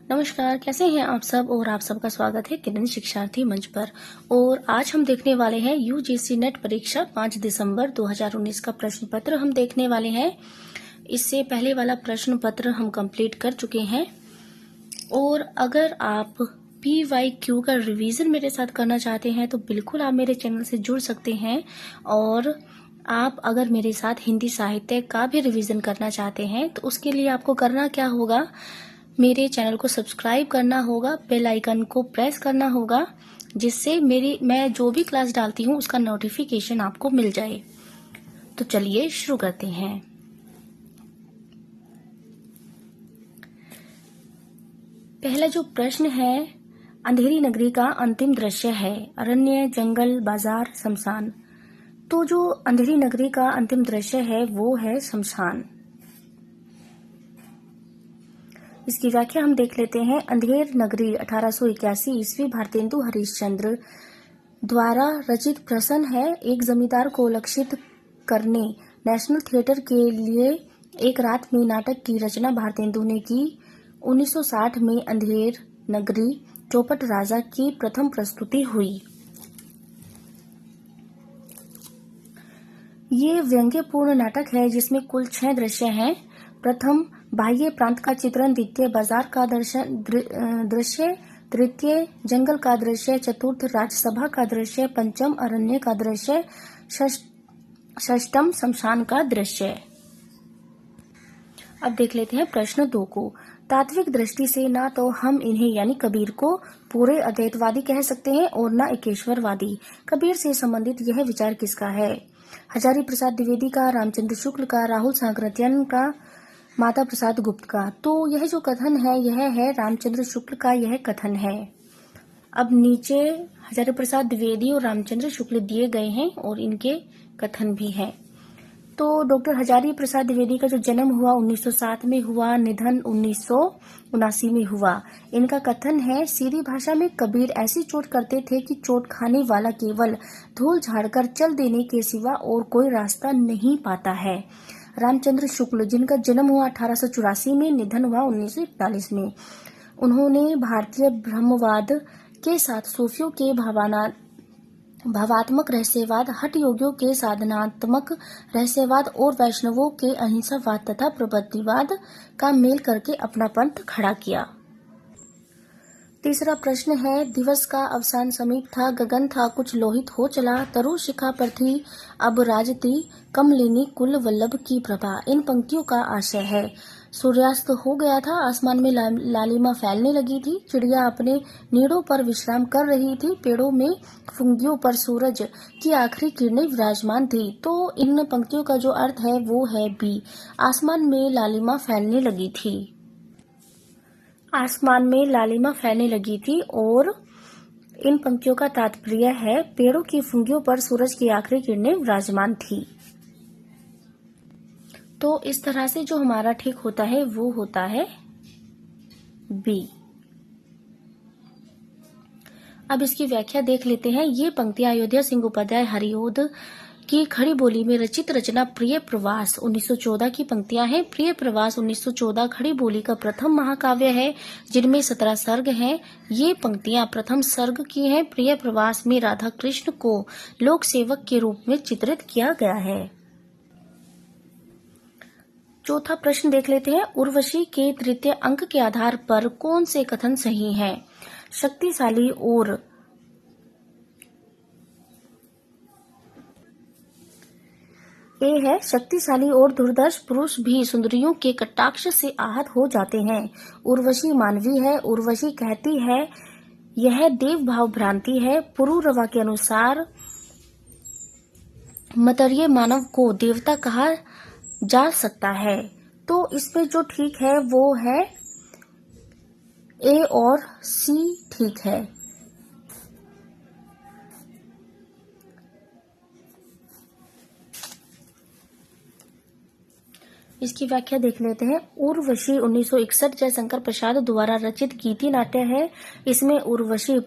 नमस्कार, कैसे हैं आप सब। और आप सबका स्वागत है किरण शिक्षार्थी मंच पर। और आज हम देखने वाले हैं यूजीसी नेट परीक्षा 5 दिसंबर 2019 का प्रश्न पत्र हम देखने वाले हैं। इससे पहले वाला प्रश्न पत्र हम कंप्लीट कर चुके हैं। और अगर आप PYQ का रिवीजन मेरे साथ करना चाहते हैं तो बिल्कुल आप मेरे चैनल से जुड़ सकते हैं। और आप अगर मेरे साथ हिंदी साहित्य का भी रिवीजन करना चाहते हैं तो उसके लिए आपको करना क्या होगा, मेरे चैनल को सब्सक्राइब करना होगा, बेल आइकन को प्रेस करना होगा, जिससे मैं जो भी क्लास डालती हूँ उसका नोटिफिकेशन आपको मिल जाए। तो चलिए शुरू करते हैं। पहला जो प्रश्न है, अंधेरी नगरी का अंतिम दृश्य है। अरण्य, जंगल, बाजार, शमशान। तो जो अंधेरी नगरी का अंतिम दृश्य है वो है शमशान। इसकी व्याख्या हम देख लेते हैं। अंधेर नगरी 1881 ईस्वी भारतेंदु हरिश्चंद्र द्वारा रचित प्रसन्न है। एक जमींदार को लक्षित करने नेशनल थिएटर के लिए एक रात में नाटक की रचना भारतेंदु ने की। 1960 में अंधेर नगरी चौपट राजा की प्रथम प्रस्तुति हुई। ये व्यंग्यपूर्ण नाटक है जिसमें कुल 6 दृश्य हैं। प्रथम बाह्य प्रांत का चित्रण, द्वितीय बाजार का दृश्य, तृतीय जंगल का दृश्य, चतुर्थ राज्यसभा का दृश्य, पंचम अरण्य का दृश्य, षष्ठम शमशान का दृश्य। अब देख लेते हैं प्रश्न 2 को। तात्विक दृष्टि से ना तो हम इन्हें यानी कबीर को पूरे अद्वैतवादी कह सकते हैं और न एकेश्वरवादी। कबीर से संबंधित यह विचार किसका है? हजारी प्रसाद द्विवेदी का, रामचंद्र शुक्ल का, राहुल सांकृत्यायन का, माता प्रसाद गुप्त का। तो यह जो कथन है यह है रामचंद्र शुक्ल का यह कथन है। अब नीचे हजारी प्रसाद द्विवेदी और रामचंद्र शुक्ल दिए गए हैं और इनके कथन भी हैं। तो डॉक्टर हजारी प्रसाद द्विवेदी का जो जन्म हुआ 1907 में हुआ, निधन 1979 में हुआ। इनका कथन है, सीधी भाषा में कबीर ऐसी चोट करते थे कि चोट खाने वाला केवल धूल झाड़कर चल देने के सिवा और कोई रास्ता नहीं पाता है। रामचंद्र शुक्ल जिनका जन्म हुआ 1884 में, निधन हुआ 1941 में। उन्होंने भारतीय ब्रह्मवाद के साथ सूफियों के भावात्मक रहस्यवाद, हठ योगियों के साधनात्मक रहस्यवाद और वैष्णवों के अहिंसावाद तथा प्रबुद्धवाद का मेल करके अपना पंथ खड़ा किया। तीसरा प्रश्न है, दिवस का अवसान समीप था, गगन था कुछ लोहित हो चला, तरु शिखा पर थी अब राजती, कमलिनी कुल वल्लभ की प्रभा। इन पंक्तियों का आशय है, सूर्यास्त हो गया था, आसमान में लालिमा फैलने लगी थी, चिड़िया अपने नीड़ों पर विश्राम कर रही थी, पेड़ों में फुंगियों पर सूरज की आखिरी किरणें विराजमान थी। तो इन पंक्तियों का जो अर्थ है वो है बी, आसमान में लालिमा फैलने लगी थी। आसमान में लालिमा फैलने लगी थी और इन पंक्तियों का तात्पर्य है, पेड़ों की फुंगियों पर सूरज की आखिरी किरणें विराजमान थी। तो इस तरह से जो हमारा ठीक होता है वो होता है बी। अब इसकी व्याख्या देख लेते हैं। ये पंक्तियां अयोध्या सिंह उपाध्याय हरिओद की खड़ी बोली में रचित रचना प्रिय प्रवास 1914 की पंक्तियां हैं। प्रिय प्रवास 1914 खड़ी बोली का प्रथम महाकाव्य है जिनमें 17 सर्ग हैं। ये पंक्तियां प्रथम सर्ग की हैं। प्रिय प्रवास में राधा कृष्ण को लोक सेवक के रूप में चित्रित किया गया है। चौथा प्रश्न देख लेते हैं। उर्वशी के तृतीय अंक के आधार पर कौन से कथन सही हैं? शक्तिशाली और ए है, शक्तिशाली और दुर्दर्श पुरुष भी सुंदरियों के कटाक्ष से आहत हो जाते हैं। उर्वशी मानवी है। उर्वशी कहती है यह देव भाव भ्रांति है। पुरूरवा के अनुसार मतर्य मानव को देवता कहा जा सकता है। तो इसमें जो ठीक है वो है ए और सी ठीक है। इसकी व्याख्या देख लेते हैं। उर्वशी 1961 जयशंकर प्रसाद द्वारा रचित गीति नाट्य है। इसमें उर्वशी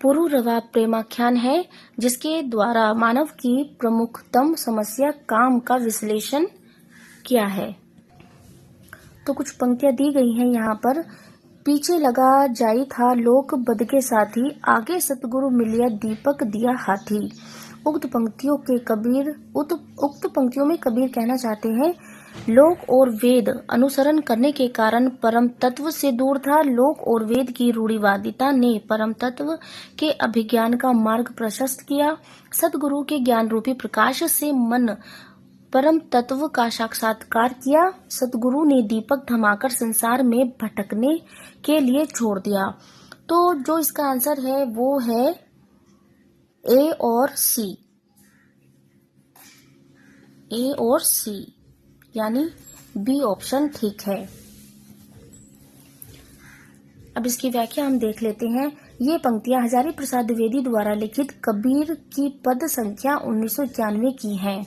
पुरूरवा प्रेमाख्यान है जिसके द्वारा मानव की प्रमुखतम समस्या काम का विश्लेषण किया है। तो कुछ पंक्तियां दी गई हैं यहाँ पर। पीछे लगा जाई था लोक बद के साथी, आगे सतगुरु मिलिया दीपक दिया हाथी। उक्त पंक्तियों में कबीर कहना चाहते हैं, लोक और वेद अनुसरण करने के कारण परम तत्व से दूर था। लोक और वेद की रूढ़िवादिता ने परम तत्व के अभिज्ञान का मार्ग प्रशस्त किया। सतगुरु के ज्ञान रूपी प्रकाश से मन परम तत्व का साक्षात्कार किया। सतगुरु ने दीपक थमाकर संसार में भटकने के लिए छोड़ दिया। तो जो इसका आंसर है वो है ए और सी। ए और सी यानी बी ऑप्शन ठीक है। अब इसकी व्याख्या हम देख लेते हैं। ये पंक्तियां हजारी प्रसाद द्विवेदी द्वारा लिखित कबीर की पद संख्या 1991 की हैं।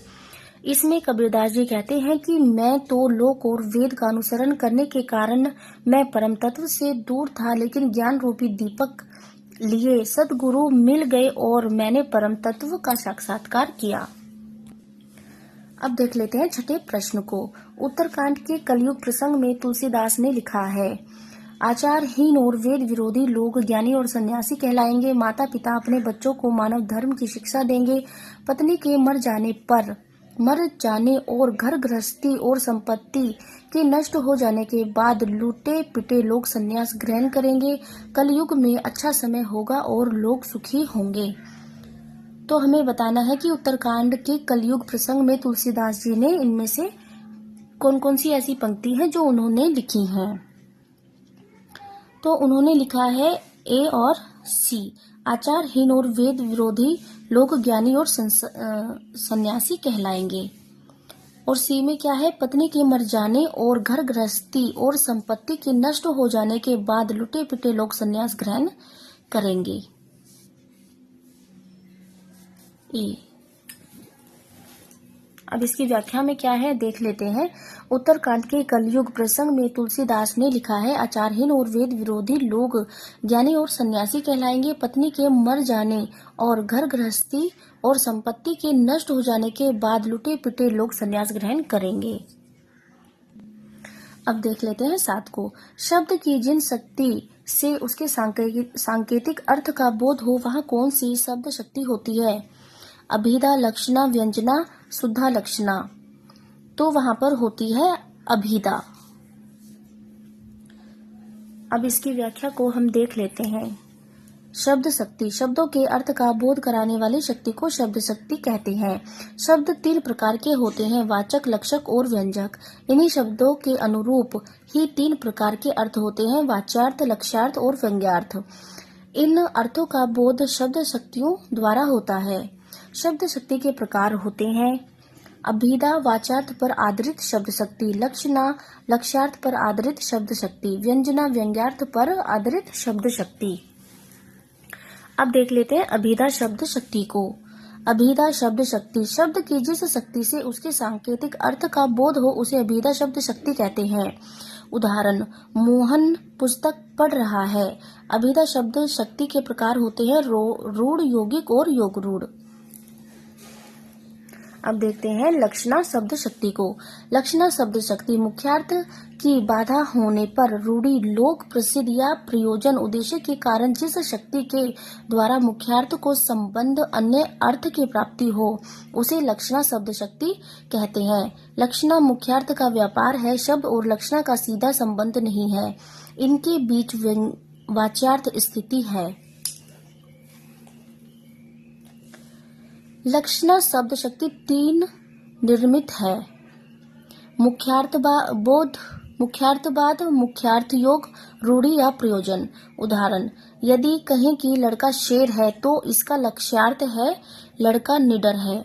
इसमें कबीरदास जी कहते हैं कि मैं तो लोक और वेद का अनुसरण करने के कारण मैं परम तत्व से दूर था, लेकिन ज्ञान रूपी दीपक लिए सद्गुरु मिल गए और मैंने परम तत्व का साक्षात्कार किया। अब देख लेते हैं छठे प्रश्न को। उत्तरकांड के कलयुग प्रसंग में तुलसीदास ने लिखा है, आचारहीन और वेद विरोधी लोग ज्ञानी और सन्यासी कहलाएंगे। माता पिता अपने बच्चों को मानव धर्म की शिक्षा देंगे। पत्नी के मर जाने और घर गृहस्थी और संपत्ति के नष्ट हो जाने के बाद लूटे पिटे लोग संन्यास ग्रहण करेंगे। कलयुग में अच्छा समय होगा और लोग सुखी होंगे। तो हमें बताना है कि उत्तरकांड के कलयुग प्रसंग में तुलसीदास जी ने इनमें से कौन कौन सी ऐसी पंक्ति है जो उन्होंने लिखी हैं। तो उन्होंने लिखा है ए और सी, आचारहीन और वेद विरोधी लोग ज्ञानी और सन्यासी कहलाएंगे। और सी में क्या है, पत्नी के मर जाने और घर गृहस्थी और संपत्ति के नष्ट हो जाने के बाद लुटे पिटे लोग सन्यास ग्रहण करेंगे। ए। अब इसकी व्याख्या में क्या है देख लेते हैं। उत्तरकांड के कलयुग प्रसंग में तुलसीदास ने लिखा है, आचारहीन और वेद विरोधी लोग ज्ञानी और सन्यासी कहलाएंगे। पत्नी के मर जाने और घर गृहस्थी और संपत्ति के नष्ट हो जाने के बाद लुटे पिटे लोग सन्यास ग्रहण करेंगे। अब देख लेते हैं 7 को। शब्द की जिन शक्ति से उसके सांकेतिक अर्थ का बोध हो वहाँ कौन सी शब्द शक्ति होती है? अभिधा, लक्षणा, व्यंजना, शुद्धा लक्षणा। तो वहां पर होती है अभिधा। अब इसकी व्याख्या को हम देख लेते हैं। शब्द शक्ति, शब्दों के अर्थ का बोध कराने वाली शक्ति को शब्द शक्ति कहते हैं। शब्द 3 प्रकार के होते हैं, वाचक, लक्षक और व्यंजक। इन्हीं शब्दों के अनुरूप ही 3 प्रकार के अर्थ होते हैं, वाच्यार्थ, लक्ष्यार्थ और व्यंग्यार्थ। इन अर्थों का बोध शब्द शक्तियों द्वारा होता है। शब्द शक्ति के प्रकार होते हैं, अभिधा वाचार्थ पर आधारित शब्द शक्ति, लक्षणा लक्ष्यार्थ पर आधारित शब्द शक्ति, व्यंजना व्यंग्यार्थ पर आधारित शब्द शक्ति। अब देख लेते हैं अभिधा शब्द शक्ति को। अभिधा शब्द शक्ति, शब्द की जिस शक्ति से उसके सांकेतिक अर्थ का बोध हो उसे अभिधा शब्द शक्ति कहते हैं। उदाहरण, मोहन पुस्तक पढ़ रहा है। अभिधा शब्द शक्ति के प्रकार होते हैं रूढ़, यौगिक और योग रूढ़। अब देखते हैं लक्षणा शब्द शक्ति को। लक्षणा शब्द शक्ति मुख्यार्थ की बाधा होने पर रूढ़ी, लोक प्रसिद्ध या प्रयोजन उद्देश्य के कारण जिस शक्ति के द्वारा मुख्यार्थ को संबंध अन्य अर्थ की प्राप्ति हो उसे लक्षणा शब्द शक्ति कहते हैं। लक्षणा मुख्यार्थ का व्यापार है, शब्द और लक्षणा का सीधा संबंध नहीं है, इनके बीच वाच्यार्थ स्थिति है। लक्षणा शब्द शक्ति 3 निर्मित है, मुख्यार्थवाद, मुख्यार्थ योग, रूढ़ी या प्रयोजन। उदाहरण, यदि कहें कि लड़का शेर है तो इसका लक्ष्यार्थ है लड़का निडर है।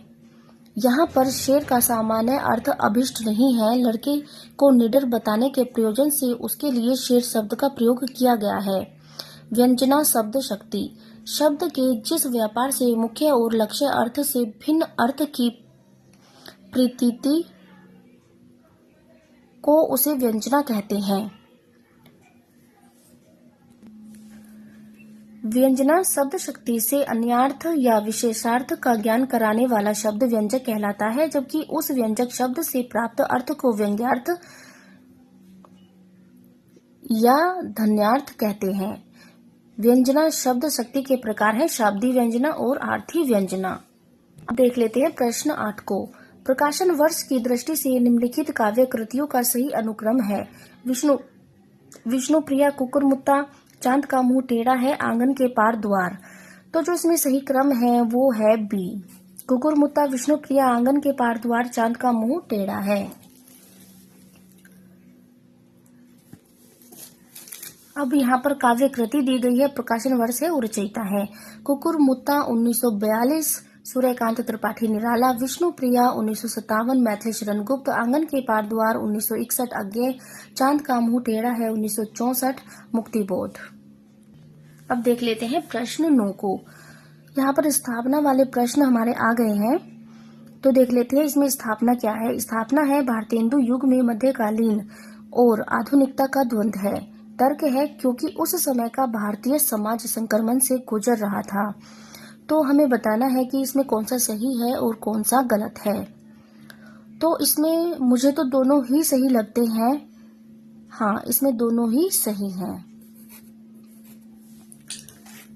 यहाँ पर शेर का सामान्य अर्थ अभिष्ट नहीं है, लड़के को निडर बताने के प्रयोजन से उसके लिए शेर शब्द का प्रयोग किया गया है। व्यंजना शब्द शक्ति, शब्द के जिस व्यापार से मुख्य और लक्ष्य अर्थ से भिन्न अर्थ की प्रतीति को उसे व्यंजना कहते हैं। व्यंजना शब्द शक्ति से अन्यार्थ या विशेषार्थ का ज्ञान कराने वाला शब्द व्यंजक कहलाता है, जबकि उस व्यंजक शब्द से प्राप्त अर्थ को व्यंग्यार्थ या धन्यार्थ कहते हैं। व्यंजना शब्द शक्ति के प्रकार है, शाब्दी व्यंजना और आर्थी व्यंजना। अब देख लेते हैं प्रश्न 8 को। प्रकाशन वर्ष की दृष्टि से निम्नलिखित काव्य कृतियों का सही अनुक्रम है। विष्णुप्रिया कुकुरमुत्ता, चांद का मुंह टेढ़ा है, आंगन के पार द्वार। तो जो इसमें सही क्रम है वो है बी, कुकुरमुत्ता, विष्णुप्रिया, आंगन के पार द्वार, चांद का मुंह टेढ़ा है। अब यहाँ पर काव्य कृति दी गई है, प्रकाशन वर्ष है और रचयिता है। कुकुरमुत्ता 1942 सूर्यकांत त्रिपाठी निराला, विष्णुप्रिया 1957 मैथिली शरण गुप्त, आंगन के पार द्वार 1961 अज्ञेय, चांद का मुंह टेढ़ा है 1964 मुक्तिबोध। अब देख लेते हैं प्रश्न 9 को। यहाँ पर स्थापना वाले प्रश्न हमारे आ गए हैं, तो देख लेते हैं इसमें स्थापना क्या है। स्थापना है भारतेंदु युग में मध्यकालीन और आधुनिकता का द्वंद्व है। तर्क है क्योंकि उस समय का भारतीय समाज संक्रमण से गुजर रहा था। तो हमें बताना है कि इसमें कौन सा सही है और कौन सा गलत है। तो इसमें मुझे तो दोनों ही सही लगते हैं। हाँ, इसमें दोनों ही सही हैं।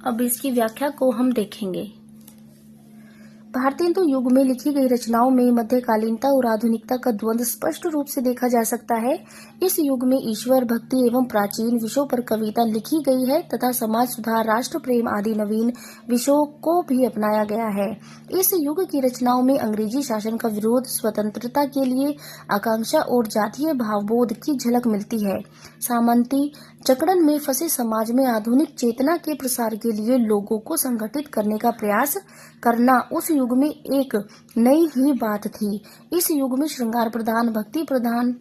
अब इसकी व्याख्या को हम देखेंगे। भारतेंदु युग में लिखी गई रचनाओं में मध्यकालीनता और आधुनिकता का द्वंद्व स्पष्ट रूप से देखा जा सकता है। इस युग में ईश्वर भक्ति एवं प्राचीन विषयों पर कविता लिखी गई है तथा समाज सुधार, राष्ट्र प्रेम आदि नवीन विषयों को भी अपनाया गया है। इस युग की रचनाओं में अंग्रेजी शासन का विरोध, स्वतंत्रता के लिए आकांक्षा और जातीय भावबोध की झलक मिलती है। सामंती जकड़न में फंसे समाज में आधुनिक चेतना के प्रसार के लिए लोगों को संगठित करने का प्रयास करना उस युग में एक नई ही बात थी। इस युग में श्रृंगार प्रधान, भक्ति प्रधान,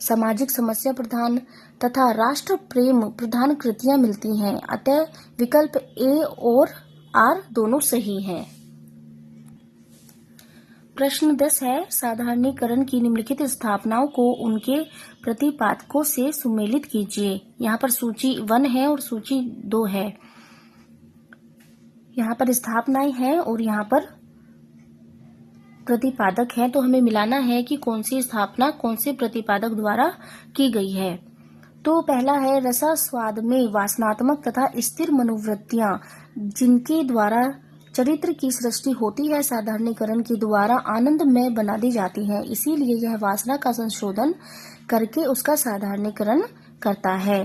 सामाजिक समस्या प्रधान तथा राष्ट्र प्रेम प्रधान कृतियां मिलती हैं। अतः विकल्प ए और आर दोनों सही हैं। प्रश्न 10 है, साधारणीकरण की निम्नलिखित स्थापनाओं को उनके प्रतिपादकों से सुमेलित कीजिए। यहाँ पर सूची 1 है और सूची 2 है। यहाँ पर स्थापनाएं हैं और यहाँ पर प्रतिपादक है, तो हमें मिलाना है कि कौन सी स्थापना कौन से प्रतिपादक द्वारा की गई है। तो पहला है, रसास्वाद में वासनात्मक तथा स्थिर मनोवृत्तियां जिनके द्वारा चरित्र की सृष्टि होती है, साधारणीकरण के द्वारा आनंदमय बना दी जाती है। इसीलिए यह वासना का संशोधन करके उसका साधारणीकरण करता है।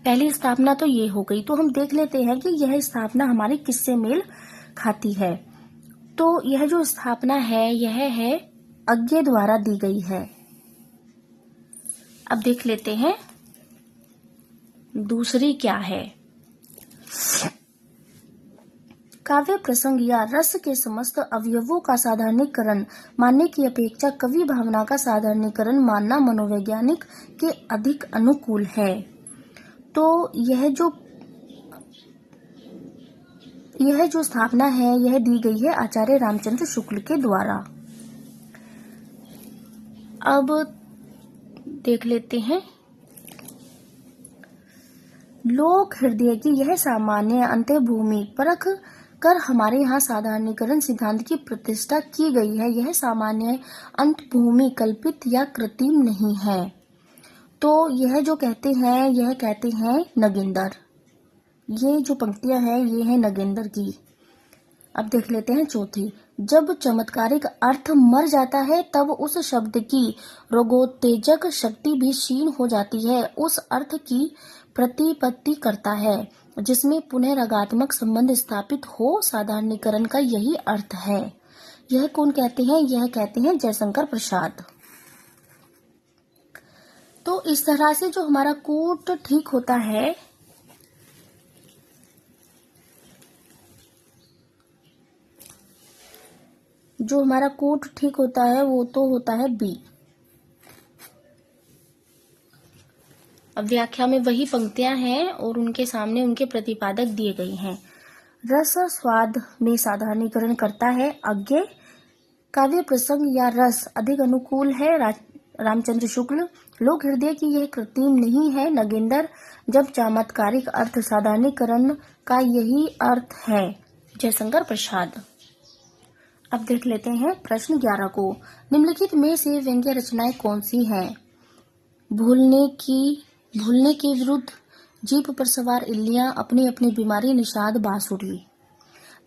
पहली स्थापना तो ये हो गई। तो हम देख लेते हैं कि यह स्थापना हमारी किससे मेल खाती है। तो यह जो स्थापना है यह है अज्ञेय द्वारा दी गई है। अब देख लेते हैं दूसरी क्या है। काव्य प्रसंग या रस के समस्त अवयवों का साधारणीकरण मानने की अपेक्षा कवि भावना का साधारणीकरण मानना मनोवैज्ञानिक के अधिक अनुकूल है। तो यह जो स्थापना है यह दी गई है आचार्य रामचंद्र शुक्ल के द्वारा। अब देख लेते हैं, लोक हृदय की यह सामान्य अंतर्भूमि परख कर हमारे यहाँ साधारणीकरण सिद्धांत की प्रतिष्ठा की गई है। यह सामान्य अंतर्भूमि कल्पित या कृत्रिम नहीं है। तो यह जो कहते हैं यह कहते हैं नगेंद्र। ये जो पंक्तियां हैं ये है नगेंद्र की। अब देख लेते हैं चौथी, जब चमत्कारिक अर्थ मर जाता है तब उस शब्द की रोगोत्तेजक शक्ति भी क्षीण हो जाती है, उस अर्थ की प्रतिपत्ति करता है जिसमें पुनः रागात्मक संबंध स्थापित हो। साधारणीकरण का यही अर्थ है। यह कौन कहते हैं? यह कहते हैं जयशंकर प्रसाद। तो इस तरह से जो हमारा कूट ठीक होता है, जो हमारा कूट ठीक होता है वो तो होता है बी। अब व्याख्या में वही पंक्तियां हैं और उनके सामने उनके प्रतिपादक दिए गए हैं। रस स्वाद में साधारणीकरण करता है अज्ञेय। काव्य प्रसंग या रस अधिक अनुकूल है रामचंद्र शुक्ल। लोक हृदय की यह कृत्रिम नहीं है नगेंद्र। जब चमत्कारिक अर्थ साधारणीकरण का यही अर्थ है जयशंकर प्रसाद। अब देख लेते हैं प्रश्न 11 को। निम्नलिखित में से व्यंग्य रचनाएं कौन सी हैं? भूलने के विरुद्ध जीप पर सवार इल्लियां अपनी अपनी बीमारी निषाद बांसुरी।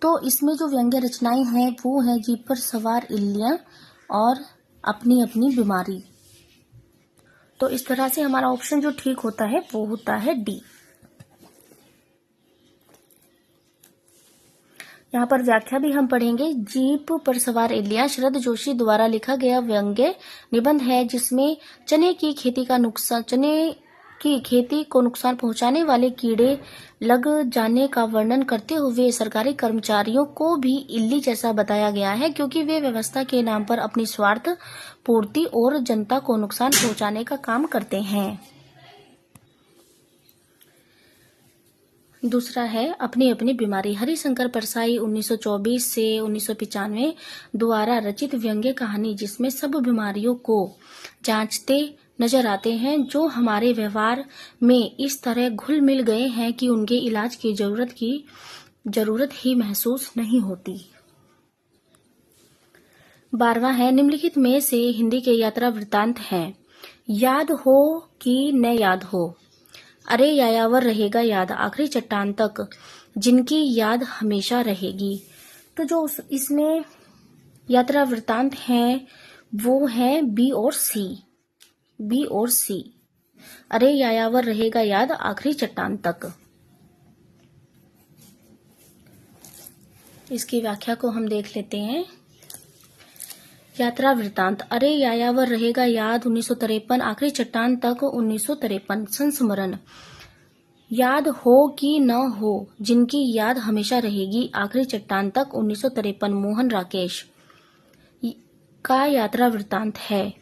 तो इसमें जो व्यंग्य रचनाएं हैं वो है जीप पर सवार इल्लियां और अपनी अपनी बीमारी। तो इस तरह से हमारा ऑप्शन जो ठीक होता है वो होता है डी। यहाँ पर व्याख्या भी हम पढ़ेंगे। जीप पर सवार इल्लियां शरद जोशी द्वारा लिखा गया व्यंग्य निबंध है जिसमें चने की खेती को नुकसान पहुंचाने वाले कीड़े लग जाने का वर्णन करते हुए सरकारी कर्मचारियों को भी इल्ली जैसा बताया गया है, क्योंकि वे व्यवस्था के नाम पर अपनी स्वार्थ पूर्ति और जनता को नुकसान पहुंचाने का काम करते हैं। दूसरा है अपनी अपनी बीमारी। हरिशंकर परसाई 1924 से 1995 द्वारा रचित व्यंग्य कहानी जिसमें सब बीमारियों को जांचते नजर आते हैं जो हमारे व्यवहार में इस तरह घुल मिल गए हैं कि उनके इलाज की जरूरत ही महसूस नहीं होती। 12वां है निम्नलिखित में से हिंदी के यात्रा वृत्तांत हैं। याद हो कि न याद हो, अरे यायावर रहेगा याद आखिरी चट्टान तक, जिनकी याद हमेशा रहेगी। तो जो इसमें यात्रा वृत्तांत हैं वो है बी और सी। अरे यायावर रहेगा याद आखिरी चट्टान तक। इसकी व्याख्या को हम देख लेते हैं। यात्रा वृत्तांत। अरे यायावर रहेगा याद 1953 आखिरी चट्टान तक 1953। संस्मरण। याद हो कि न हो, जिनकी याद हमेशा रहेगी आखिरी चट्टान तक 1953। मोहन राकेश का यात्रा वृत्तांत है।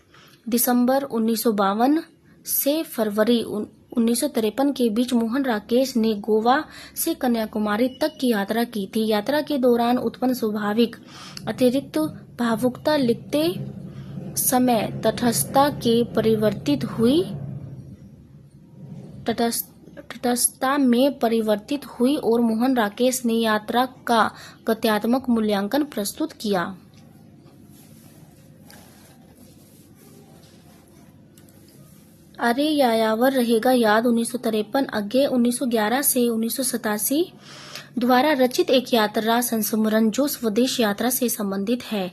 दिसंबर 1952 से फरवरी 1953 के बीच मोहन राकेश ने गोवा से कन्याकुमारी तक की यात्रा की थी। यात्रा के दौरान उत्पन्न स्वाभाविक अतिरिक्त भावुकता लिखते समय तटस्थता में परिवर्तित हुई और मोहन राकेश ने यात्रा का गत्यात्मक मूल्यांकन प्रस्तुत किया। अरे यायावर रहेगा याद 1953 अज्ञे 1911 से 1987 द्वारा रचित एक यात्रा संस्मरण जो स्वदेश यात्रा से संबंधित है।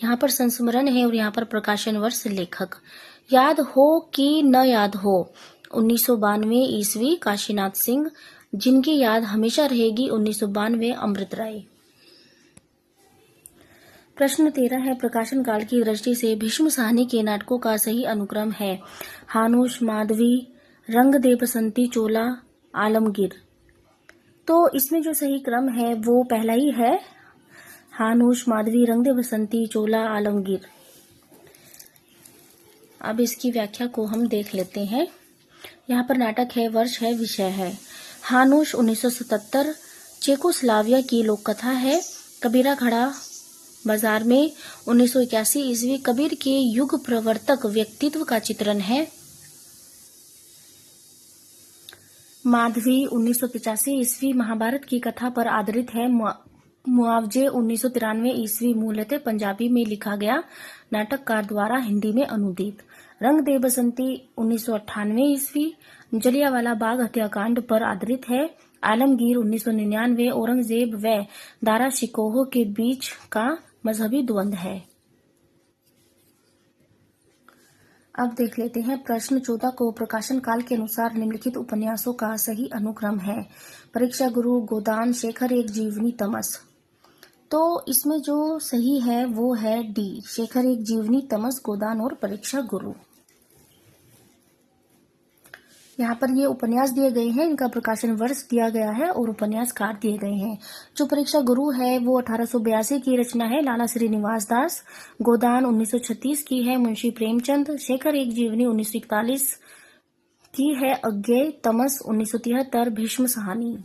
यहाँ पर संस्मरण है और यहाँ पर प्रकाशन वर्ष लेखक। याद हो कि न याद हो 1992 ईस्वी काशीनाथ सिंह, जिनकी याद हमेशा रहेगी 1992 अमृत राय। प्रश्न 13 है प्रकाशन काल की दृष्टि से भीष्म साहनी के नाटकों का सही अनुक्रम है। हानुश, माधवी, रंग दे बसंती, चोला, आलमगीर। तो इसमें जो सही क्रम है वो पहला ही है, हानुश, माधवी, रंग दे बसंती, चोला, आलमगीर। अब इसकी व्याख्या को हम देख लेते हैं। यहाँ पर नाटक है, वर्ष है, विषय है। हानुश 1977 चेकोस्लाविया की लोक कथा है। कबीरा खड़ा बाजार में 1981 ईस्वी कबीर के युग प्रवर्तक व्यक्तित्व का चित्रण है। माधवी 1985 ईस्वी महाभारत की कथा पर आधारित है। मुआवजे 1993 ईस्वी मूलतः पंजाबी में लिखा गया, नाटककार द्वारा हिंदी में अनुदित। रंग दे बसंती 1998 ईस्वी जलियांवाला बाग हत्याकांड पर आधारित है। आलमगीर 1999 औरंगजेब व दारा शिकोह के बीच का मजहबी द्वंद्व है। अब देख लेते हैं प्रश्न 14 को प्रकाशन काल के अनुसार निम्नलिखित उपन्यासों का सही अनुक्रम है। परीक्षा गुरु, गोदान, शेखर एक जीवनी, तमस। तो इसमें जो सही है वो है डी, शेखर एक जीवनी, तमस, गोदान और परीक्षा गुरु। यहाँ पर ये उपन्यास दिए गए हैं, इनका प्रकाशन वर्ष दिया गया है और उपन्यासकार दिए गए हैं। जो परीक्षा गुरु है वो 1882 की रचना है, लाला श्रीनिवास दास। गोदान 1936 की है, मुंशी प्रेमचंद। शेखर एक जीवनी 1941 की है, अज्ञेय। तमस 1973 भीष्म साहनी।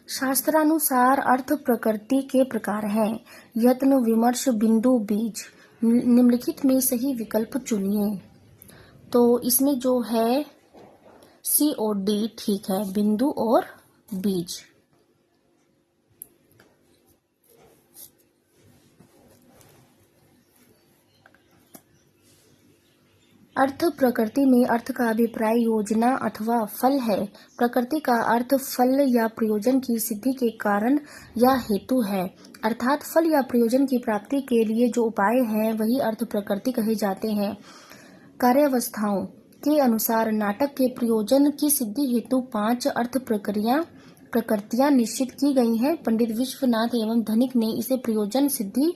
शास्त्रानुसार अर्थ प्रकृति के प्रकार हैं। यत्न, विमर्श, बिंदु, बीज। निम्नलिखित में सही विकल्प चुनिए। तो इसमें जो है सी और डी ठीक है, बिंदु और बीज। अर्थ प्रकृति में अर्थ का अभिप्राय योजना अथवा फल है। प्रकृति का अर्थ फल या प्रयोजन की सिद्धि के कारण या हेतु है, अर्थात फल या प्रयोजन की प्राप्ति के लिए जो उपाय हैं वही अर्थ प्रकृति कहे जाते हैं। कार्यावस्थाओं के अनुसार नाटक के प्रयोजन की सिद्धि हेतु 5 अर्थ प्रकृतियां निश्चित की गई हैं। पंडित विश्वनाथ एवं धनिक ने इसे प्रयोजन सिद्धि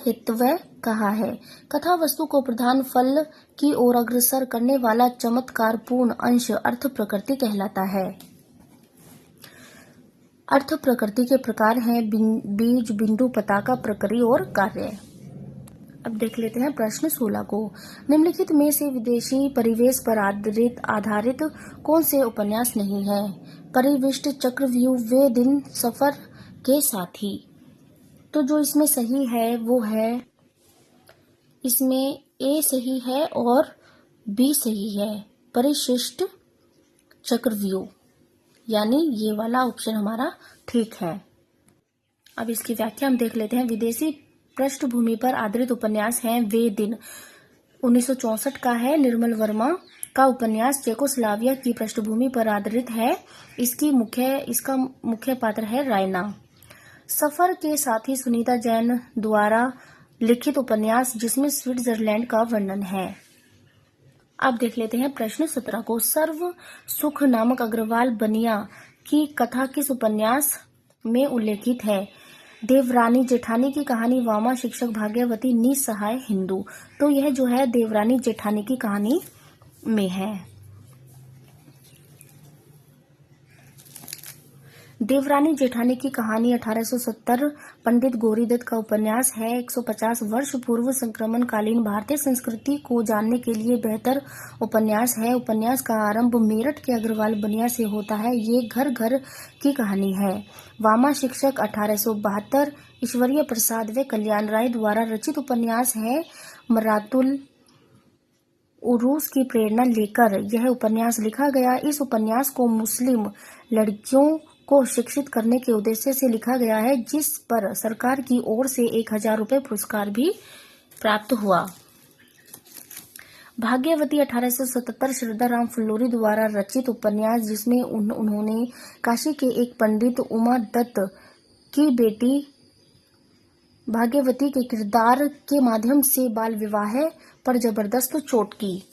हेतुत्व कहा है। कथा वस्तु को प्रधान फल की ओर अग्रसर करने वाला चमत्कारपूर्ण अंश अर्थ प्रकृति कहलाता है। अर्थ प्रकृति के प्रकार हैं बीज, बिंदु, पताका, प्रकृति और कार्य। अब देख लेते हैं प्रश्न 16 को। निम्नलिखित में से विदेशी परिवेश पर आधारित कौन से उपन्यास नहीं है? परिविष्ट, चक्रव्यूह, वे दिन, सफर के साथी। तो जो इसमें सही है वो है, इसमें ए सही है और बी सही है, परिशिष्ट चक्रव्यूह, यानी ये वाला ऑप्शन हमारा ठीक है। अब इसकी व्याख्या हम देख लेते हैं। विदेशी पृष्ठभूमि पर आधारित उपन्यास हैं वे दिन, 1964 का है। निर्मल वर्मा का उपन्यास चेकोस्लोवाकिया की पृष्ठभूमि पर आधारित है। इसका मुख्य पात्र है रायना। सफर के साथी सुनीता जैन द्वारा लिखित उपन्यास जिसमें स्विट्जरलैंड का वर्णन है। अब देख लेते हैं प्रश्न 17 को। सर्व सुख नामक अग्रवाल बनिया की कथा किस उपन्यास में उल्लेखित है? देवरानी जेठानी की कहानी, वामा, शिक्षक, भाग्यवती, निसहाय, हिंदू। तो यह जो है देवरानी जेठानी की कहानी में है। देवरानी जेठानी की कहानी 1870 पंडित गौरीदत्त का उपन्यास है। 150 वर्ष पूर्व संक्रमण कालीन भारतीय संस्कृति को जानने के लिए बेहतर उपन्यास है। उपन्यास का आरंभ मेरठ के अग्रवाल बनिया से होता है। ये घर घर की कहानी है। वामा शिक्षक 1872 ईश्वरीय प्रसाद व कल्याण राय द्वारा रचित उपन्यास है। मरातुल उरूस की प्रेरणा लेकर यह उपन्यास लिखा गया। इस उपन्यास को मुस्लिम लड़कियों को शिक्षित करने के उद्देश्य से लिखा गया है, जिस पर सरकार की ओर से 1000 रुपये पुरस्कार भी प्राप्त हुआ। भाग्यवती 1877 श्रद्धा राम फुल्लोरी द्वारा रचित उपन्यास जिसमें उन्होंने काशी के एक पंडित उमा दत्त की बेटी भाग्यवती के किरदार के माध्यम से बाल विवाह पर जबरदस्त चोट की।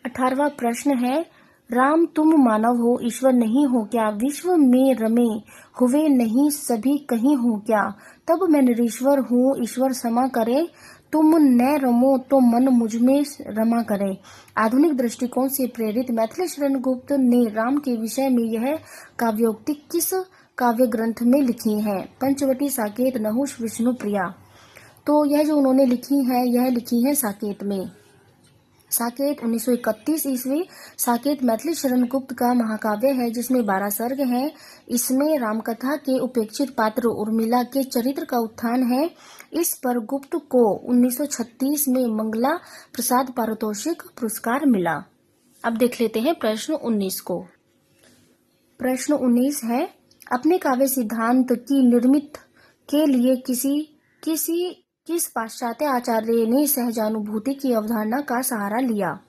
18वां प्रश्न है, राम तुम मानव हो, ईश्वर नहीं हो क्या? विश्व में रमे हुए नहीं सभी कहीं हो क्या? तब मैं निरीश्वर हूँ, ईश्वर क्षमा करे। तुम न रमो तो मन मुझमें रमा करे। आधुनिक दृष्टिकोण से प्रेरित मैथिली शरण गुप्त ने राम के विषय में यह काव्योक्ति किस काव्य ग्रंथ में लिखी है? पंचवटी, साकेत, नहुष, विष्णु प्रिया। तो यह जो उन्होंने लिखी है यह लिखी है साकेत में। साकेत 1931 ईस्वी। साकेत मैथिली शरण गुप्त का महाकाव्य है जिसमें 12 सर्ग हैं। इसमें रामकथा के उपेक्षित पात्र उर्मिला के चरित्र का उत्थान है। इस पर गुप्त को 1936 में मंगला प्रसाद पारितोषिक पुरस्कार मिला। अब देख लेते हैं प्रश्न 19 को। प्रश्न 19 है, अपने काव्य सिद्धांत की निर्मित के लिए किस पाश्चात्य आचार्य ने सहजानुभूति की अवधारणा का सहारा लिया?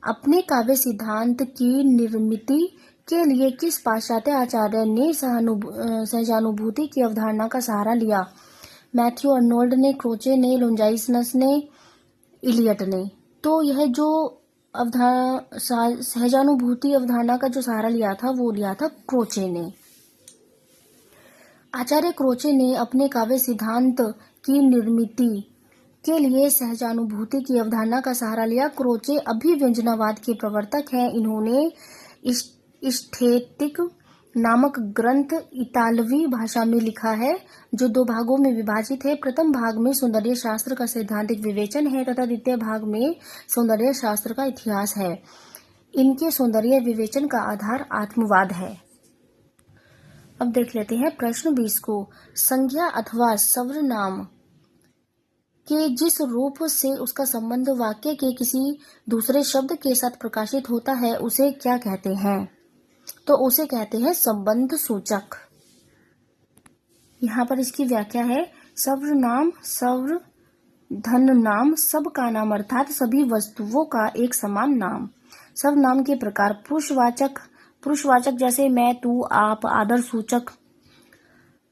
अपने काव्य सिद्धांत की निर्मिति के लिए किस पाश्चात्य आचार्य ने सहजानुभूति की अवधारणा का सहारा लिया? मैथ्यू अर्नोल्ड ने, क्रोचे ने, लोंजाइसनस ने, इलियट ने। तो यह जो सहजानुभूति अवधारणा का जो सहारा लिया था वो लिया था क्रोचे ने। आचार्य क्रोचे ने अपने काव्य सिद्धांत की निर्मिति के लिए सहजानुभूति की अवधारणा का सहारा लिया। क्रोचे अभिव्यंजनावाद के प्रवर्तक हैं। इन्होंने एस्थेटिक नामक ग्रंथ इतालवी भाषा में लिखा है जो 2 भागों में विभाजित है। प्रथम भाग में सौंदर्य शास्त्र का सैद्धांतिक विवेचन है तथा द्वितीय भाग में सौंदर्य शास्त्र का इतिहास है। इनके सौंदर्य विवेचन का आधार आत्मवाद है। अब देख लेते हैं प्रश्न 20 को। संज्ञा अथवा सर्वनाम के जिस रूप से उसका संबंध वाक्य के किसी दूसरे शब्द के साथ प्रकाशित होता है उसे क्या कहते हैं? तो उसे कहते हैं संबंध सूचक। यहाँ पर इसकी व्याख्या है, सर्वनाम सर्व धन नाम, सब का नाम अर्थात सभी वस्तुओं का एक समान नाम। सब नाम के प्रकार पुरुषवाचक जैसे मैं, तू, आप। आदर सूचक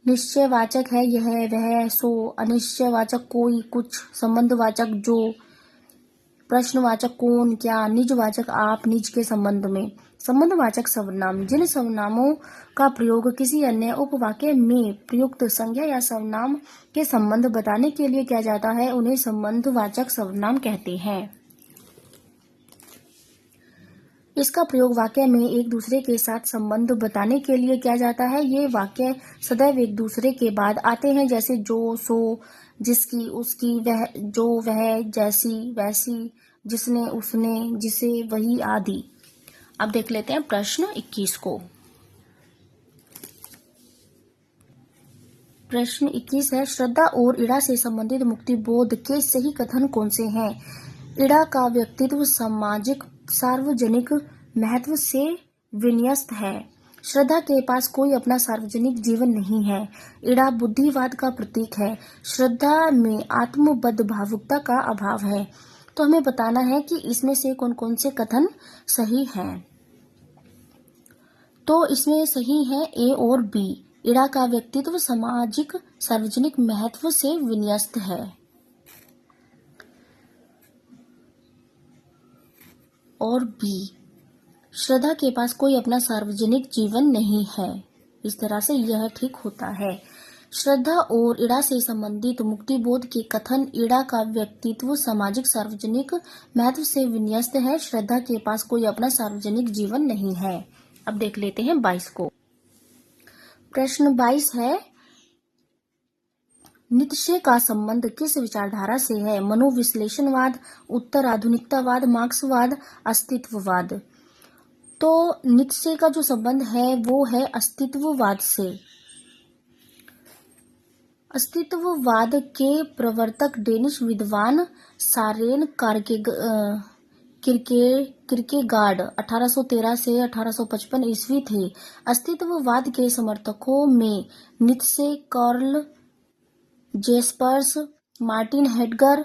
निश्चयवाचक है, यह, वह, सो। अनिश्चयवाचक कोई, कुछ। संबंधवाचक जो। प्रश्नवाचक कौन, क्या। निजवाचक आप, निज के संबंध में। संबंधवाचक सर्वनाम, जिन सर्वनामों का प्रयोग किसी अन्य उपवाक्य में प्रयुक्त संज्ञा या सर्वनाम के संबंध बताने के लिए किया जाता है, उन्हें संबंधवाचक सर्वनाम कहते हैं। इसका प्रयोग वाक्य में एक दूसरे के साथ संबंध बताने के लिए किया जाता है। ये वाक्य सदैव एक दूसरे के बाद आते हैं, जैसे जो, सो, जिसकी, उसकी, वह, जो, वह, जैसी, वैसी, जिसने, उसने, जिसे, वही आदि। अब देख लेते हैं प्रश्न 21 को। प्रश्न 21 है, श्रद्धा और इड़ा से संबंधित मुक्ति बोध के सही कथन कौन से हैं? इड़ा का व्यक्तित्व सामाजिक सार्वजनिक महत्व से विन्यस्त है। श्रद्धा के पास कोई अपना सार्वजनिक जीवन नहीं है। इड़ा बुद्धिवाद का प्रतीक है। श्रद्धा में आत्मबद्ध भावुकता का अभाव है। तो हमें बताना है कि इसमें से कौन कौन से कथन सही हैं। तो इसमें सही है ए और बी। इड़ा का व्यक्तित्व सामाजिक सार्वजनिक महत्व से विन्यस्त है। और बी, श्रद्धा के पास कोई अपना सार्वजनिक जीवन नहीं है। इस तरह से यह ठीक होता है। श्रद्धा और इड़ा से संबंधित मुक्तिबोध के कथन, इड़ा का व्यक्तित्व सामाजिक सार्वजनिक महत्व से विन्यस्त है। श्रद्धा के पास कोई अपना सार्वजनिक जीवन नहीं है। अब देख लेते हैं 22 को। प्रश्न 22 है, नीत्शे का संबंध किस विचारधारा से है? मनोविश्लेषणवाद, उत्तर आधुनिकतावाद, मार्क्सवाद, अस्तित्ववाद। तो नीत्शे का जो संबंध है वो है अस्तित्ववाद से। अस्तित्ववाद के प्रवर्तक डेनिश विद्वान सारेन किरकेगार्ड 1813 से 1855 ईस्वी थे। अस्तित्ववाद के समर्थकों में Nietzsche, Karl Jaspers, Martin Heidegger,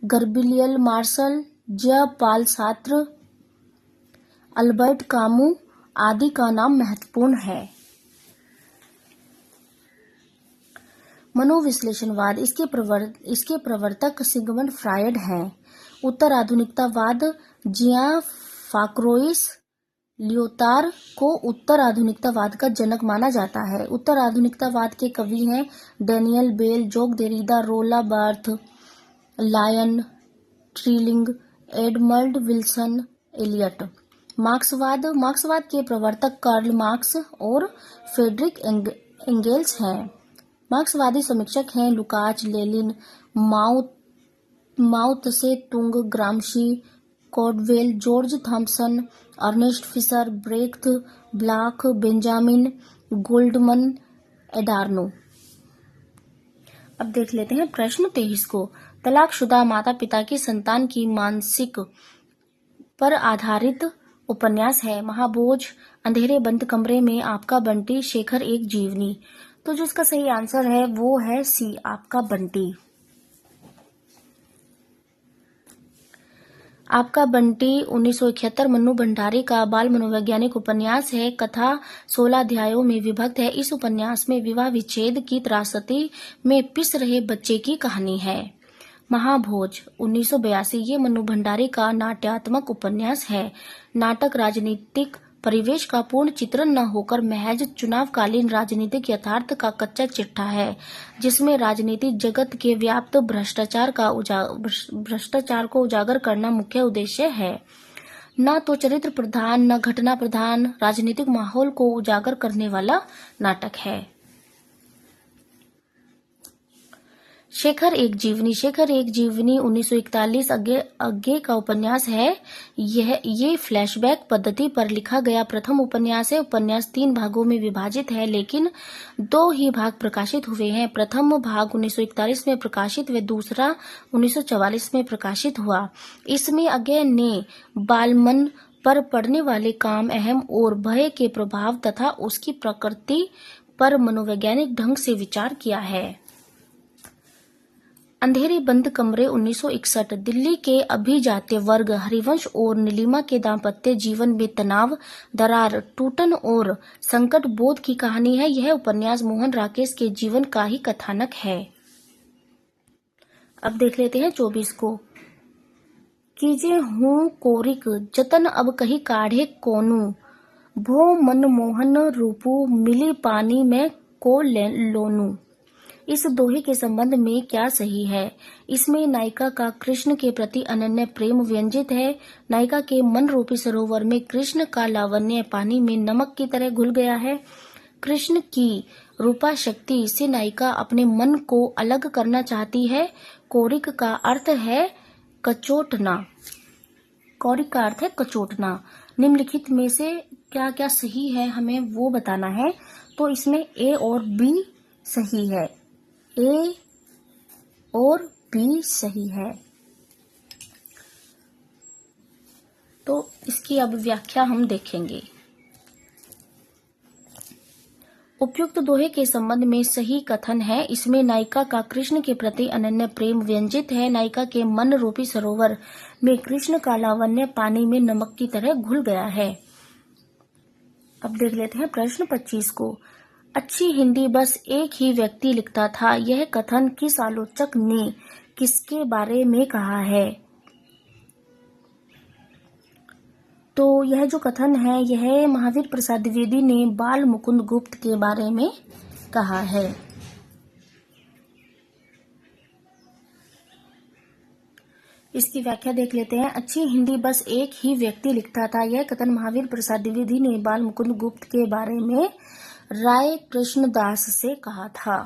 Gabriel Marcel, Jean Paul Sartre, Albert Camus आदि का नाम महत्वपूर्ण है। मनोविश्लेषणवाद, इसके प्रवर्तक सिगमंड फ्रायड हैं। उत्तर आधुनिकतावाद, जियां फाक्रोइस लियोतार को उत्तर आधुनिकतावाद का जनक माना जाता है। उत्तर आधुनिकतावाद के कवि हैं डैनियल बेल, जोक देरिडा, रोला Barthes, Lionel Trilling, Edmund Wilson Eliot. मार्क्सवाद के प्रवर्तक कार्ल मार्क्स और फ्रेडरिक एंगेल्स हैं। मार्क्सवादी समीक्षक हैं Lukacs, Lenin, Mao Tse Tung, Gramsci, Caudwell, George Thomson, Ernest Fischer, Brecht, Bloch, Benjamin Goldmann, Adorno. अब देख लेते हैं प्रश्न 23 को। तलाकशुदा माता पिता की संतान की मानसिक पर आधारित उपन्यास है। महाभोज, अंधेरे बंद कमरे में, आपका बंटी, शेखर एक जीवनी। तो जो इसका सही आंसर है वो है सी, आपका बंटी। आपका बंटी 1971 मन्नू भंडारी का बाल मनोवैज्ञानिक उपन्यास है। कथा 16 अध्यायों में विभक्त है। इस उपन्यास में विवाह विच्छेद की त्रासदी में पिस रहे बच्चे की कहानी है। महाभोज 1982 ये मन्नू भंडारी का नाट्यात्मक उपन्यास है। नाटक राजनीतिक परिवेश का पूर्ण चित्रण न होकर महज चुनावकालीन राजनीतिक यथार्थ का कच्चा चिट्ठा है, जिसमें राजनीतिक जगत के व्याप्त भ्रष्टाचार को उजागर करना मुख्य उद्देश्य है। न तो चरित्र प्रधान न घटना प्रधान राजनीतिक माहौल को उजागर करने वाला नाटक है। शेखर एक जीवनी 1941 अज्ञे का उपन्यास है। ये फ्लैशबैक पद्धति पर लिखा गया प्रथम उपन्यास है। उपन्यास 3 भागों में विभाजित है, लेकिन 2 ही भाग प्रकाशित हुए हैं। प्रथम भाग 1941 में प्रकाशित व दूसरा 1944 में प्रकाशित हुआ। इसमें अज्ञे ने बालमन पर पड़ने वाले काम, अहम और भय के प्रभाव तथा उसकी प्रकृति पर मनोवैज्ञानिक ढंग से विचार किया है। अंधेरी बंद कमरे 1961। दिल्ली के अभिजात्य वर्ग हरिवंश और नीलिमा के दाम्पत्य जीवन में तनाव, दरार, टूटन और संकट बोध की कहानी है। यह उपन्यास मोहन राकेश के जीवन का ही कथानक है। अब देख लेते हैं 24 को। कीजे हूँ कोरिक जतन अब कही काढ़े कोनू, भो मनमोहन रूपू मिली पानी में को लोनू। इस दोहे के संबंध में क्या सही है? इसमें नायिका का कृष्ण के प्रति अनन्य प्रेम व्यंजित है। नायिका के मन रूपी सरोवर में कृष्ण का लावण्य पानी में नमक की तरह घुल गया है। कृष्ण की रूपा शक्ति से नायिका अपने मन को अलग करना चाहती है। कोरिक का अर्थ है कचोटना। कोरिक का अर्थ है कचोटना। निम्नलिखित में से क्या क्या सही है हमें वो बताना है। तो इसमें ए और बी सही है। ए और बी सही है। तो इसकी अब व्याख्या हम देखेंगे। उपयुक्त दोहे के संबंध में सही कथन है। इसमें नायिका का कृष्ण के प्रति अनन्य प्रेम व्यंजित है। नायिका के मन रूपी सरोवर में कृष्ण का लावण्य पानी में नमक की तरह घुल गया है। अब देख लेते हैं प्रश्न 25 को। अच्छी हिंदी बस एक ही व्यक्ति लिखता था, यह कथन किस आलोचक ने किसके बारे में कहा है? तो यह जो कथन है यह महावीर प्रसाद द्विवेदी ने बाल मुकुंद गुप्त के बारे में कहा है। इसकी व्याख्या देख लेते हैं। अच्छी हिंदी बस एक ही व्यक्ति लिखता था, यह कथन महावीर प्रसाद द्विवेदी ने बाल मुकुंद गुप्त के बारे में राय कृष्णदास से कहा था।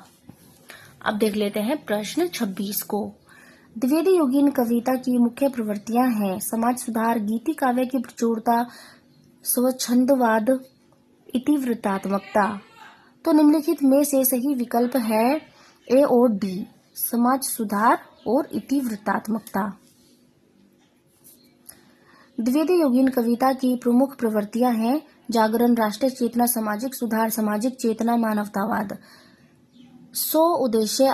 अब देख लेते हैं प्रश्न 26 को। द्विवेदी योगीन कविता की मुख्य प्रवृत्तियां हैं समाज सुधार, गीति काव्य की प्रचुरता, स्वच्छंदवाद, इतिवृत्तात्मकता। तो निम्नलिखित में से सही विकल्प है ए और डी, समाज सुधार और इतिवृत्तात्मकता। द्विवेदी योगीन कविता की प्रमुख प्रवृत्तियां हैं जागरण, राष्ट्रीय चेतना, सामाजिक सुधार, सामाजिक चेतना, मानवतावाद। उद्देश्य,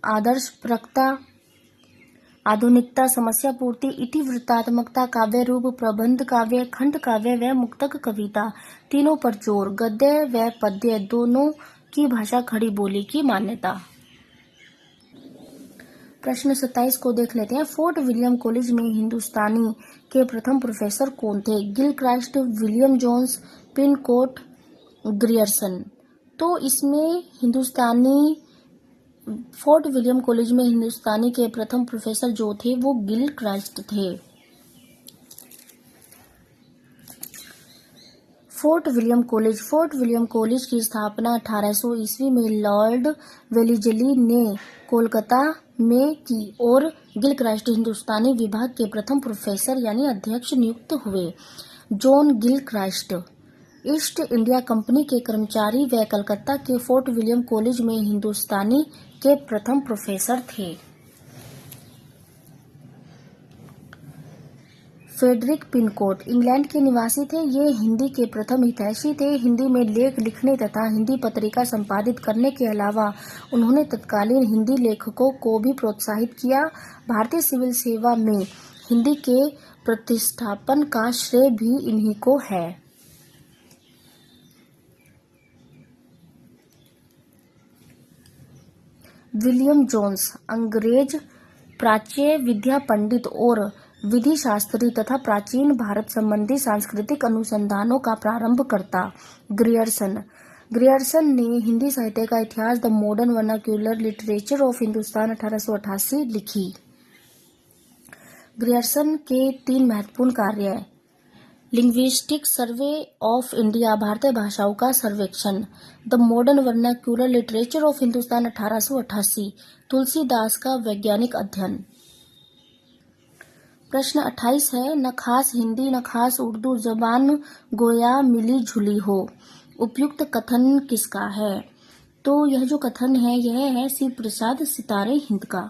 आदर्शप्रकता, आधुनिकता, समस्या पूर्ति, इतिवृत्तात्मकता, काव्य रूप, प्रबंध काव्य, खंड काव्य व मुक्तक कविता, तीनों पर जोर, गद्य व पद्य दोनों की भाषा खड़ी बोली की मान्यता। प्रश्न 27 को देख लेते हैं। फोर्ट विलियम कॉलेज में हिंदुस्तानी के प्रथम प्रोफेसर कौन थे? Gilchrist, William Jones, Pincott, Grierson. तो इसमें फोर्ट विलियम कॉलेज में हिंदुस्तानी के प्रथम प्रोफेसर जो थे वो गिलक्राइस्ट थे। फोर्ट विलियम कॉलेज की स्थापना 1800 ईस्वी में लॉर्ड वेलिजली ने कोलकाता में की और गिलक्राइस्ट हिंदुस्तानी विभाग के प्रथम प्रोफेसर यानी अध्यक्ष नियुक्त हुए। John Gilchrist east India company के कर्मचारी व कलकत्ता के फोर्ट विलियम कॉलेज में हिंदुस्तानी के प्रथम प्रोफेसर थे। फ्रेडरिक पिनकोट इंग्लैंड के निवासी थे। ये हिंदी के प्रथम हितैषी थे। हिंदी में लेख लिखने तथा हिंदी पत्रिका संपादित करने के अलावा उन्होंने तत्कालीन हिंदी लेखकों को भी प्रोत्साहित किया। भारतीय सिविल सेवा में हिंदी के प्रतिष्ठापन का श्रेय भी इन्हीं को है। विलियम जोन्स अंग्रेज प्राच्य विद्या पंडित और विधि शास्त्री तथा प्राचीन भारत संबंधी सांस्कृतिक अनुसंधानों का प्रारंभ करता। ग्रियर्सन ने हिंदी साहित्य का इतिहास, the modern vernacular literature of Hindustan 1888 लिखी। ग्रियर्सन के 3 महत्वपूर्ण कार्य: लिंग्विस्टिक सर्वे ऑफ इंडिया, भारतीय भाषाओं का सर्वेक्षण, the modern vernacular literature of Hindustan 1888, Tulsidas का वैज्ञानिक अध्ययन। प्रश्न 28 है। न खास हिंदी न खास उर्दू जबान गोया मिली जुली हो, उपयुक्त कथन किसका है? तो यह जो कथन है यह है शिव प्रसाद सितारे हिंद का।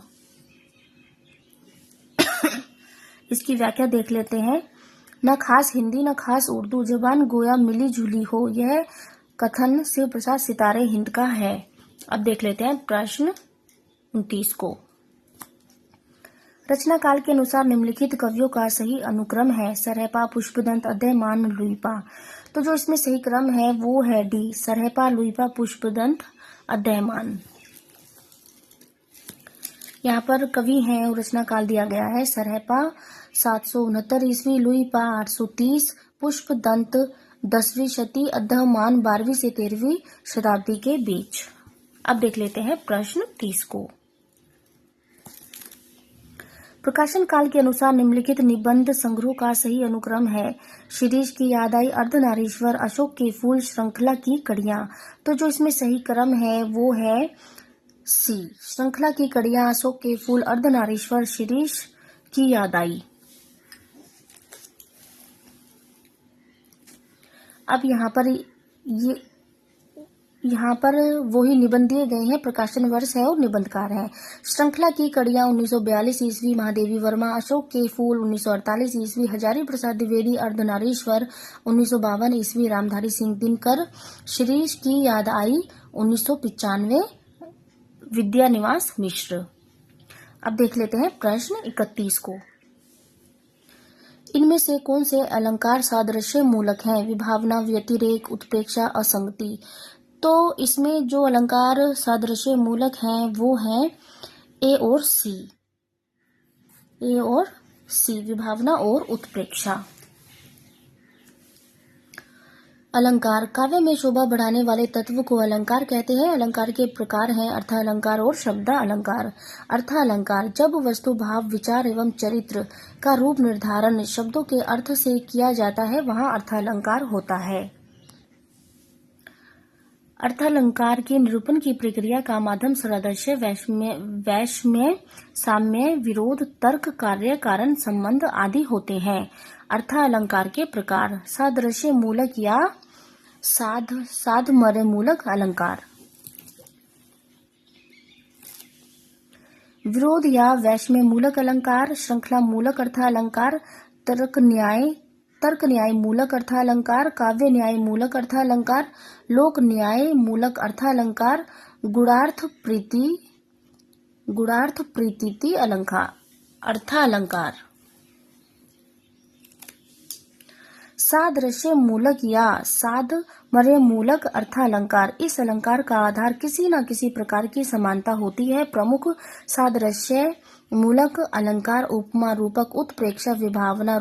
इसकी व्याख्या देख लेते हैं। न खास हिंदी न खास उर्दू जबान गोया मिली जुली हो, यह कथन शिव प्रसाद सितारे हिंद का है। अब देख लेते हैं प्रश्न 29 को। रचना काल के अनुसार निम्नलिखित कवियों का सही अनुक्रम है। सरहपा, पुष्पदंत, अध्ययमान, लुइपा। तो जो इसमें सही क्रम है वो है डी, सरहपा, लुइपा, पुष्पदंत, अध्ययमान। यहाँ पर कवि हैं और रचना काल दिया गया है। सरहपा 769 ईस्वी, लुइपा 830, पुष्पदंत 10वीं शती, अध्ययमान 12वीं से 13वीं शताब्दी के बीच। अब देख लेते हैं प्रश्न 30 को। प्रकाशन काल के अनुसार निम्नलिखित निबंध संग्रह का सही अनुक्रम है। शिरीष की याद आई, अर्धनारीश्वर, अशोक के फूल, श्रृंखला की कड़ियां। तो जो इसमें सही क्रम है वो है सी, श्रृंखला की कड़ियां, अशोक के फूल, अर्धनारीश्वर, शिरीष की याद आई। अब यहाँ पर वही निबंध दिए गए हैं, प्रकाशन वर्ष है और निबंधकार है। श्रृंखला की कड़ियां 1942 ईस्वी, महादेवी वर्मा। अशोक के फूल 1948 ईस्वी, हजारी प्रसाद द्विवेदी। अर्धनारीश्वर 1952 ईस्वी, रामधारी सिंह दिनकर। शिरीष की याद आई 1995, विद्यानिवास मिश्र। अब देख लेते हैं प्रश्न 31 को। इनमें से कौन से अलंकार सादृश्य मूलक हैं? विभावना, व्यतिरेक, उत्प्रेक्षा, असंगति। तो इसमें जो अलंकार सादृश्य मूलक हैं वो हैं ए और सी, ए और सी, विभावना और उत्प्रेक्षा। अलंकार, काव्य में शोभा बढ़ाने वाले तत्व को अलंकार कहते हैं। अलंकार के प्रकार हैं अर्थालंकार और शब्दालंकार। अर्थालंकार, जब वस्तु, भाव, विचार एवं चरित्र का रूप निर्धारण शब्दों के अर्थ से किया जाता है वहां अर्थालंकार होता है। अर्थालंकार के निरूपण की प्रक्रिया का माध्यम सादृश्य, वैषम्य, साम्य, विरोध, तर्क, कार्य, कारण, संबंध आदि होते हैं। अर्थालंकार के प्रकार, सादृश्य मूलक या साधमर्य मूलक अलंकार, विरोध या वैषम्य मूलक अलंकार, श्रृंखला मूलक अर्थालंकार, तर्क न्याय मूलक अर्थालंकार, काव्य न्याय मूलक अर्थालंकार, लोक न्याय मूलक अर्थालंकार, गुणार्थ प्रीति अलंकार अर्थालंकार। सादृश्य मूलक या साधमर्य मूलक अर्थालंकार, इस अलंकार का आधार किसी न किसी प्रकार की समानता होती है। प्रमुख सादृश्य मूलक अलंकार उपमा, रूपक, उत्प्रेक्षा, विभावना,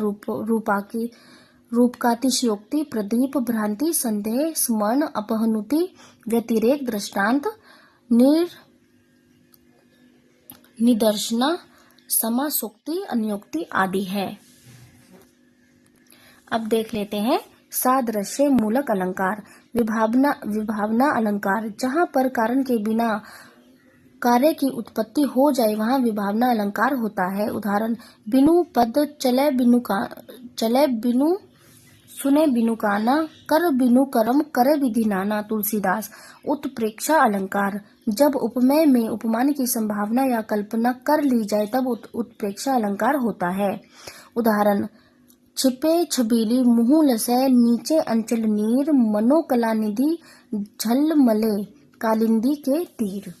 रूपकातिशयोक्ति, प्रदीप, भ्रांति, संदेह, स्मरण, अपहनुति, व्यतिरेक, दृष्टांत, निदर्शना, समासोक्ति, अन्योक्ति आदि है। अब देख लेते हैं सादृश्य मूलक अलंकार। विभावना अलंकार, जहां पर कारण के बिना कार्य की उत्पत्ति हो जाए वहां विभावना अलंकार होता है। उदाहरण, बिनु पद चले बिनु सुने बिनु काना, कर बिनु करम करे विधि नाना, तुलसीदास। उत्प्रेक्षा अलंकार, जब उपमेय में उपमान की संभावना या कल्पना कर ली जाए तब उत्प्रेक्षा अलंकार होता है। उदाहरण, छिपे छबीली मुँह लसै, नीचे अंचल नीर, मनो कलानिधि झलमले, कालिंदी के तीर।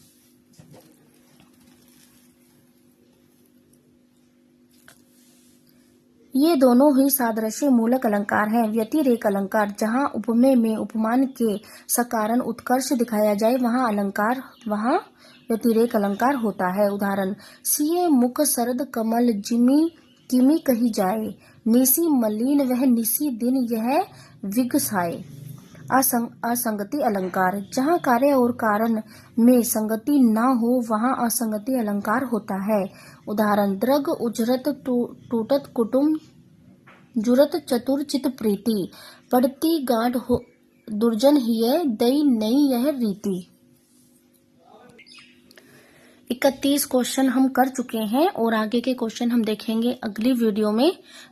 ये दोनों ही सादृश्य मूलक अलंकार हैं। व्यतिरेक अलंकार, जहाँ उपमेय में उपमान के सकारण उत्कर्ष दिखाया जाए वहाँ व्यतिरेक अलंकार होता है। उदाहरण, सिए मुख सरद कमल, जिमी किमी कही जाए, निसी मलिन वह निसी दिन यह विगसाए। असंगति अलंकार, जहाँ कार्य और कारण में संगति न हो वहाँ असंगति अलंकार होता है। उदाहरण, द्रग उजरत टूटत कुटुम, जुरत चतुर चित प्रीति, पड़ती गांठ हो दुर्जन हिय, दई नई यह रीति। 31 क्वेश्चन हम कर चुके हैं और आगे के क्वेश्चन हम देखेंगे अगली वीडियो में।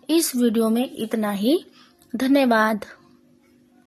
इस वीडियो में इतना ही। धन्यवाद।